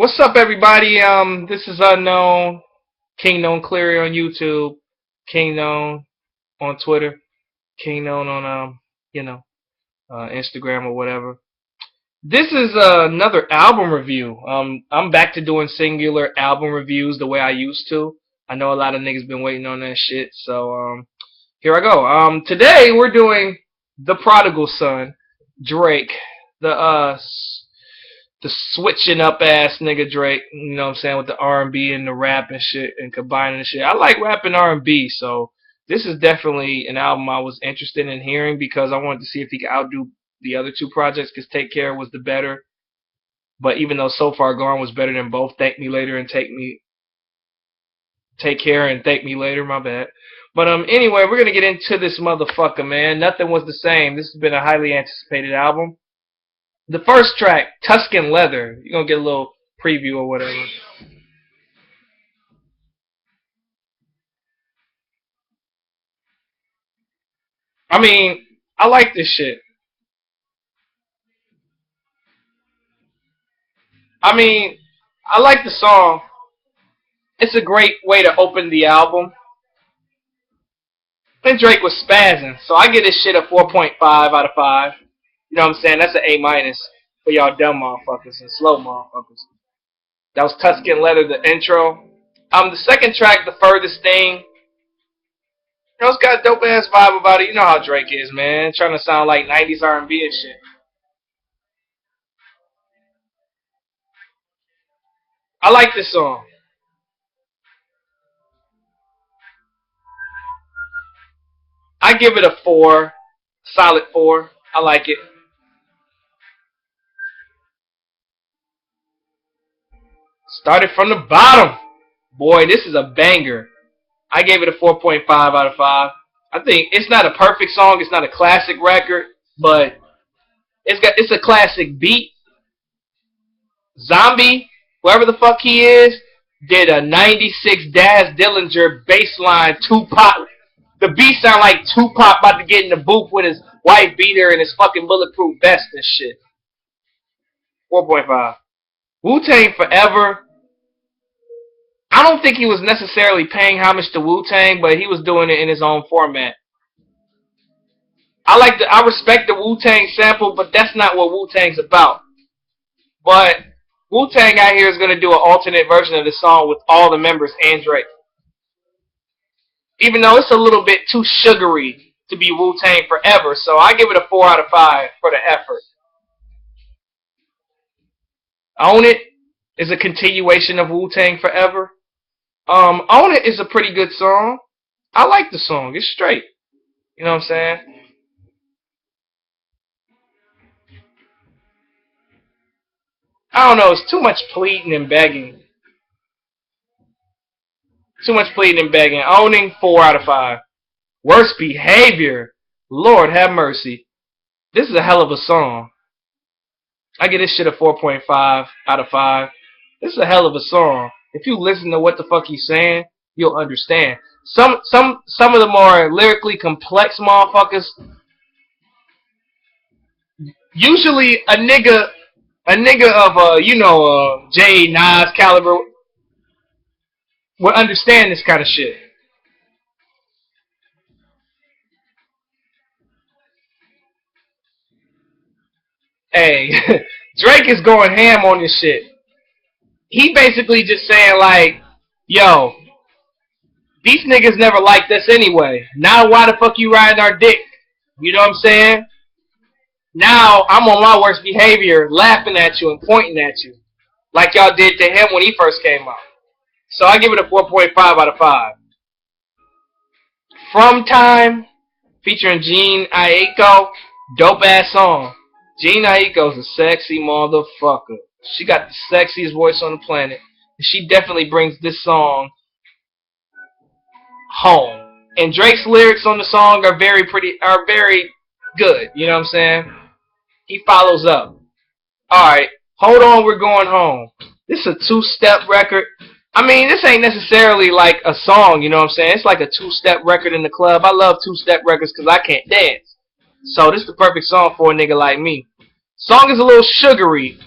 What's up, everybody? This is Unknown, KingKnown Cleary on YouTube, KingKnown on Twitter, KingKnown on you know, Instagram or whatever. This is another album review. I'm back to doing singular album reviews the way I used to. I know a lot of niggas been waiting on that shit, so here I go. Today we're doing The Prodigal Son, Drake, the switching up ass nigga Drake, you know what I'm saying, with the R&B and the rap and shit and combining the shit. I like rap and R&B, so this is definitely an album I was interested in hearing because I wanted to see if he could outdo the other two projects because Take Care was the better. But even though So Far Gone was better than both Thank Me Later and Take Care and Thank Me Later, my bad. But anyway, we're gonna get into this motherfucker, man. Nothing was the same. This has been a highly anticipated album. The first track, Tuscan Leather. You're going to get a little preview or whatever. I mean, I like this shit. I mean, I like the song. It's a great way to open the album. And Drake was spazzing. So I give this shit a 4.5 out of 5. You know what I'm saying? That's an A minus for y'all dumb motherfuckers and slow motherfuckers. That was Tuscan Leather, the intro. The second track, The Furthest Thing. You know, it's got a dope ass vibe about it. You know how Drake is, man. Trying to sound like 90s R&B and shit. I like this song. I give it a 4. Solid 4. I like it. Started from the bottom. Boy, this is a banger. I gave it a 4.5 out of 5. I think it's not a perfect song. It's not a classic record, but it's a classic beat. Zombie, whoever the fuck he is, did a 96 Daz Dillinger bassline Tupac. The beat sound like Tupac about to get in the booth with his white beater and his fucking bulletproof vest and shit. 4.5. Wu-Tang Forever. I don't think he was necessarily paying homage to Wu-Tang, but he was doing it in his own format. I respect the Wu-Tang sample, but that's not what Wu-Tang's about. But Wu-Tang out here is going to do an alternate version of the song with all the members and Drake. Even though it's a little bit too sugary to be Wu-Tang Forever, so I give it a 4 out of 5 for the effort. Own It is a continuation of Wu-Tang Forever. Own It is a pretty good song. I like the song. It's straight. You know what I'm saying? I don't know. It's too much pleading and begging. Too much pleading and begging. Owning, 4 out of 5. Worst Behavior. Lord have mercy. This is a hell of a song. I give this shit a 4.5 out of 5. This is a hell of a song. If you listen to what the fuck he's saying, you'll understand. Some of the more lyrically complex motherfuckers, usually a nigga of J Nas caliber would understand this kind of shit. Hey, Drake is going ham on this shit. He basically just saying like, yo, these niggas never liked us anyway. Now why the fuck you riding our dick? You know what I'm saying? Now I'm on my worst behavior, laughing at you and pointing at you, like y'all did to him when he first came out. So I give it a 4.5 out of 5. From Time, featuring Gene Aiko, dope ass song. Gene Aiko's a sexy motherfucker. She got the sexiest voice on the planet. And she definitely brings this song home. And Drake's lyrics on the song are very good. You know what I'm saying? He follows up. Alright, hold on, we're going home. This is a two-step record. I mean, this ain't necessarily like a song, you know what I'm saying? It's like a two-step record in the club. I love two-step records because I can't dance. So this is the perfect song for a nigga like me. Song is a little sugary.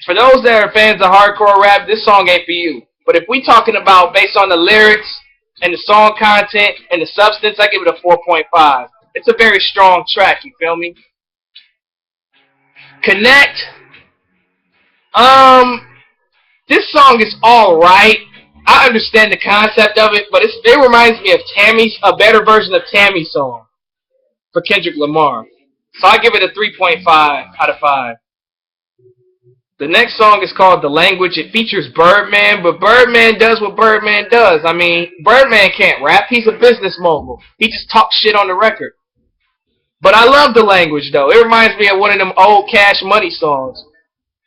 For those that are fans of hardcore rap, this song ain't for you. But if we talking about based on the lyrics and the song content and the substance, I give it a 4.5. It's a very strong track, you feel me? Connect. Um, this song is alright. I understand the concept of it, but it reminds me of Tammy's, a better version of Tammy's song for Kendrick Lamar. So I give it a 3.5 out of 5. The next song is called The Language. It features Birdman, but Birdman does what Birdman does. I mean, Birdman can't rap. He's a business mogul. He just talks shit on the record. But I love The Language, though. It reminds me of one of them old Cash Money songs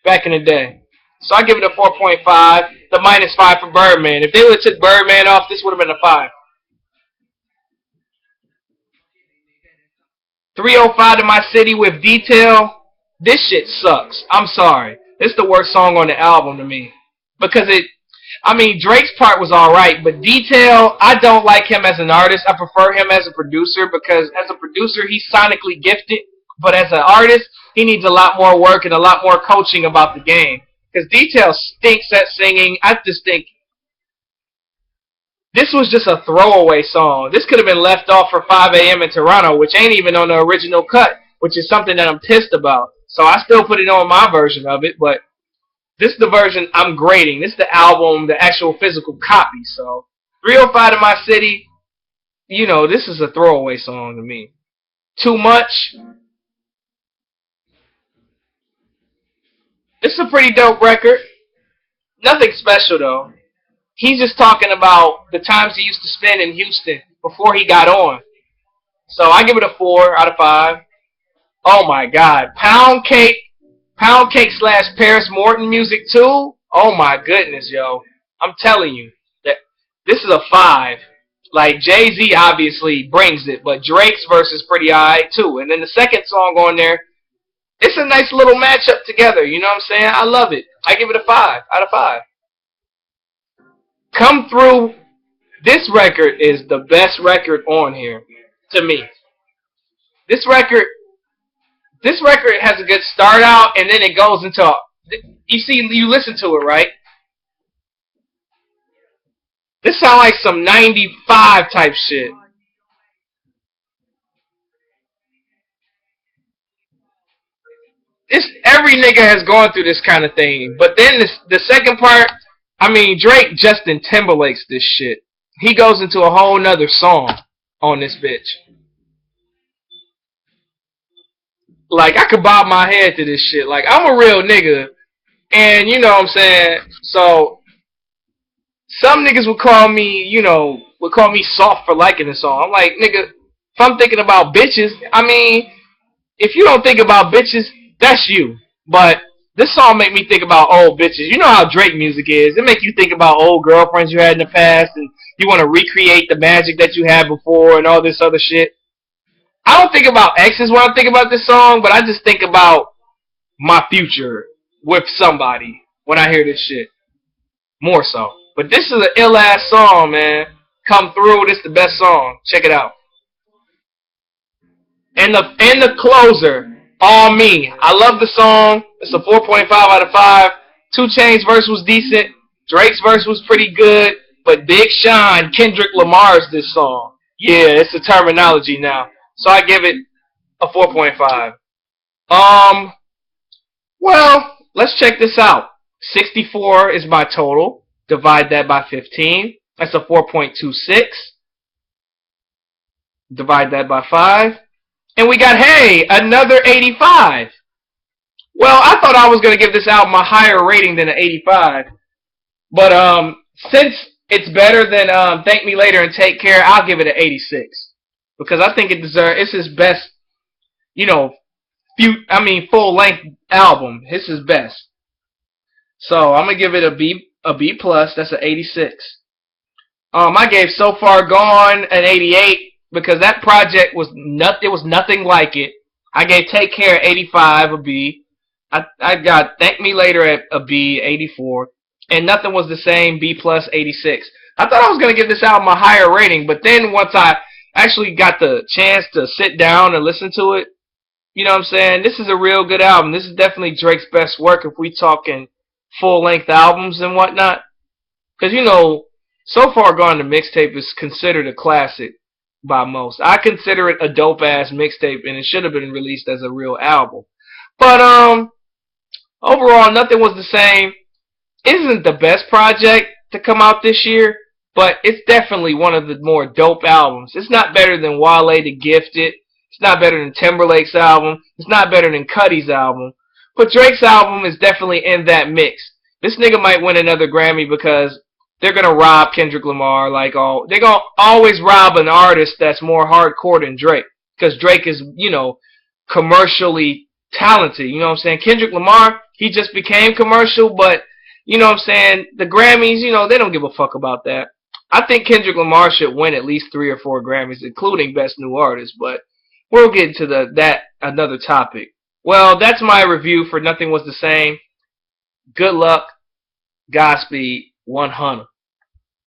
back in the day. So I give it a 4.5. The -5 for Birdman. If they would have took Birdman off, this would have been a 5. 305 to My City with Detail. This shit sucks. I'm sorry. It's the worst song on the album to me. Because Drake's part was alright, but Detail, I don't like him as an artist. I prefer him as a producer because as a producer, he's sonically gifted. But as an artist, he needs a lot more work and a lot more coaching about the game. Because Detail stinks at singing. I just think this was just a throwaway song. This could have been left off for 5 a.m. in Toronto, which ain't even on the original cut, which is something that I'm pissed about. So I still put it on my version of it, but this is the version I'm grading. This is the album, the actual physical copy. So 305 to My City, this is a throwaway song to me. Too Much. It's a pretty dope record. Nothing special, though. He's just talking about the times he used to spend in Houston before he got on. So I give it a 4 out of 5. Oh my God. Pound Cake / Paris Morton music too? Oh my goodness, yo. I'm telling you, that this is a 5. Like, Jay-Z obviously brings it, but Drake's verse is pretty alright too. And then the second song on there, it's a nice little matchup together, you know what I'm saying? I love it. I give it a 5 out of 5. Come Through. This record is the best record on here, to me. This record has a good start out, and then it goes into, you listen to it, right? This sounds like some 95 type shit. Every nigga has gone through this kind of thing. But then the second part, Drake Justin Timberlake's this shit. He goes into a whole nother song on this bitch. Like, I could bob my head to this shit. Like, I'm a real nigga, and you know what I'm saying? So, some niggas would call me, soft for liking this song. I'm like, nigga, if I'm thinking about bitches, if you don't think about bitches, that's you. But this song make me think about old bitches. You know how Drake music is. It make you think about old girlfriends you had in the past, and you want to recreate the magic that you had before and all this other shit. I don't think about exes when I think about this song, but I just think about my future with somebody when I hear this shit. More so. But this is an ill-ass song, man. Come Through. This is the best song. Check it out. And the closer, All Me. I love the song. It's a 4.5 out of 5. 2 Chainz verse was decent. Drake's verse was pretty good. But Big Sean, Kendrick Lamar's this song. Yeah, it's the terminology now. So I give it a 4.5. Well, let's check this out. 64 is my total. Divide that by 15. That's a 4.26. Divide that by 5. And we got, hey, another 85. Well, I thought I was going to give this album a higher rating than an 85. But since it's better than Thank Me Later and Take Care, I'll give it an 86. Because I think it's his best, full-length album. It's his best. So I'm going to give it a B plus. That's an 86. I gave So Far Gone an 88 because that project was nothing like it. I gave Take Care 85, a B. I got Thank Me Later at a B, 84. And Nothing Was the Same, B plus, 86. I thought I was going to give this album a higher rating, but then once I actually got the chance to sit down and listen to it, You know what I'm saying? This is a real good album. This is definitely Drake's best work if we talking full length albums and whatnot. Because So Far Gone, the mixtape is considered a classic by most. I consider it a dope ass mixtape, and it should have been released as a real album. But overall, Nothing Was the Same isn't the best project to come out this year, but it's definitely one of the more dope albums. It's not better than Wale the Gifted. It's not better than Timberlake's album. It's not better than Cuddy's album. But Drake's album is definitely in that mix. This nigga might win another Grammy because they're gonna rob Kendrick Lamar they're gonna always rob an artist that's more hardcore than Drake. Because Drake is, commercially talented. You know what I'm saying? Kendrick Lamar, he just became commercial, but you know what I'm saying? The Grammys, they don't give a fuck about that. I think Kendrick Lamar should win at least 3 or 4 Grammys, including Best New Artist, but we'll get into that another topic. Well, that's my review for Nothing Was the Same. Good luck. Godspeed. 100.